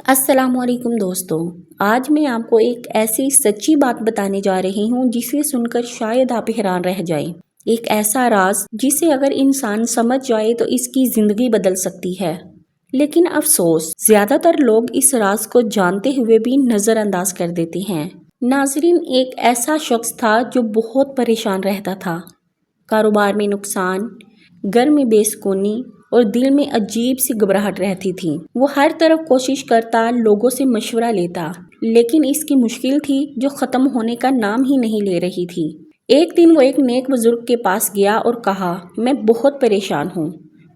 السلام علیکم دوستوں، آج میں آپ کو ایک ایسی سچی بات بتانے جا رہی ہوں جسے سن کر شاید آپ حیران رہ جائیں۔ ایک ایسا راز جسے اگر انسان سمجھ جائے تو اس کی زندگی بدل سکتی ہے، لیکن افسوس زیادہ تر لوگ اس راز کو جانتے ہوئے بھی نظر انداز کر دیتے ہیں۔ ناظرین، ایک ایسا شخص تھا جو بہت پریشان رہتا تھا۔ کاروبار میں نقصان، گھر میں بے سکونی اور دل میں عجیب سی گھبراہٹ رہتی تھی۔ وہ ہر طرف کوشش کرتا، لوگوں سے مشورہ لیتا، لیکن اس کی مشکل تھی جو ختم ہونے کا نام ہی نہیں لے رہی تھی۔ ایک دن وہ ایک نیک بزرگ کے پاس گیا اور کہا، میں بہت پریشان ہوں،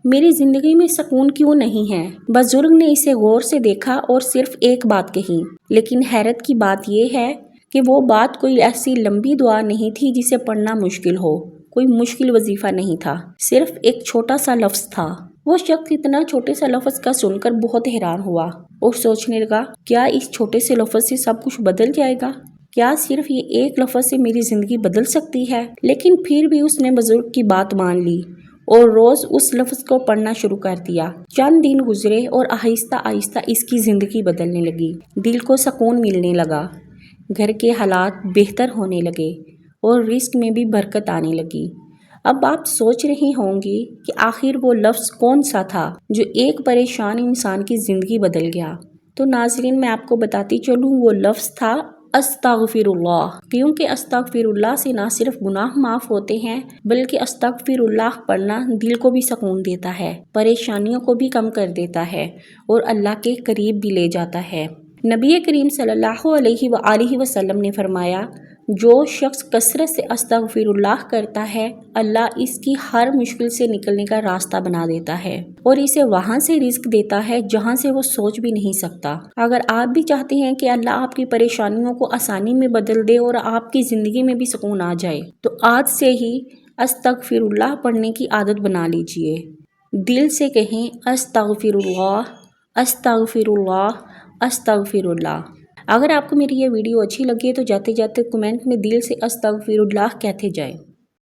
میری زندگی میں سکون کیوں نہیں ہے؟ بزرگ نے اسے غور سے دیکھا اور صرف ایک بات کہی، لیکن حیرت کی بات یہ ہے کہ وہ بات کوئی ایسی لمبی دعا نہیں تھی جسے پڑھنا مشکل ہو، کوئی مشکل وظیفہ نہیں تھا، صرف ایک چھوٹا سا لفظ تھا۔ وہ شخص اتنا چھوٹے سا لفظ کا سن کر بہت حیران ہوا اور سوچنے لگا، کیا اس چھوٹے سے لفظ سے سب کچھ بدل جائے گا؟ کیا صرف یہ ایک لفظ سے میری زندگی بدل سکتی ہے؟ لیکن پھر بھی اس نے بزرگ کی بات مان لی اور روز اس لفظ کو پڑھنا شروع کر دیا۔ چند دن گزرے اور آہستہ آہستہ اس کی زندگی بدلنے لگی۔ دل کو سکون ملنے لگا، گھر کے حالات بہتر ہونے لگے اور رزق میں بھی برکت آنے لگی۔ اب آپ سوچ رہی ہوں گی کہ آخر وہ لفظ کون سا تھا جو ایک پریشان انسان کی زندگی بدل گیا؟ تو ناظرین، میں آپ کو بتاتی چلوں، وہ لفظ تھا استغفر اللہ، کیونکہ استغفر اللہ سے نہ صرف گناہ معاف ہوتے ہیں بلکہ استغفر اللہ پڑھنا دل کو بھی سکون دیتا ہے، پریشانیوں کو بھی کم کر دیتا ہے اور اللہ کے قریب بھی لے جاتا ہے۔ نبی کریم صلی اللہ علیہ وآلہ وسلم نے فرمایا، جو شخص کثرت سے استغفر اللہ کرتا ہے، اللہ اس کی ہر مشکل سے نکلنے کا راستہ بنا دیتا ہے اور اسے وہاں سے رزق دیتا ہے جہاں سے وہ سوچ بھی نہیں سکتا۔ اگر آپ بھی چاہتے ہیں کہ اللہ آپ کی پریشانیوں کو آسانی میں بدل دے اور آپ کی زندگی میں بھی سکون آ جائے، تو آج سے ہی استغفر اللہ پڑھنے کی عادت بنا لیجئے۔ دل سے کہیں، استغفر اللہ، استغفر اللہ، استغفر اللہ۔ اگر آپ کو میری یہ ویڈیو اچھی لگی ہے تو جاتے جاتے کمنٹ میں دل سے استغفر اللہ کہتے جائیں۔